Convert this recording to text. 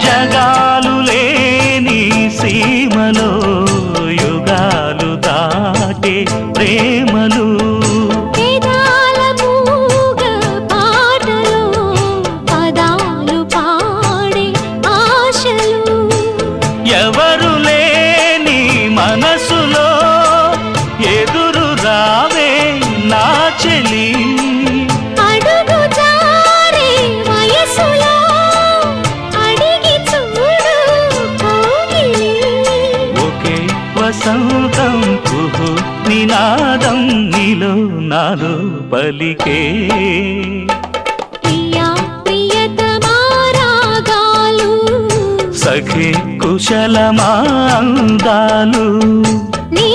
జగాలు లేని సీమలో యుగాలు దాటే ప్రేమలు వేదాల మూగ పాటలో పదాలు పాడే ఆశలు ఎవరు లేని మనసులో ఎదురు రావే నా చెలి అడుగు జారే వయసులో అడిగి చూడు కోగిలి ఒకే వసంతం కుహు నినాదం నీలో నాలో పలికే ప్రియా ప్రియతమా రాగాలు సఖి కుశలమా అందాలు నీ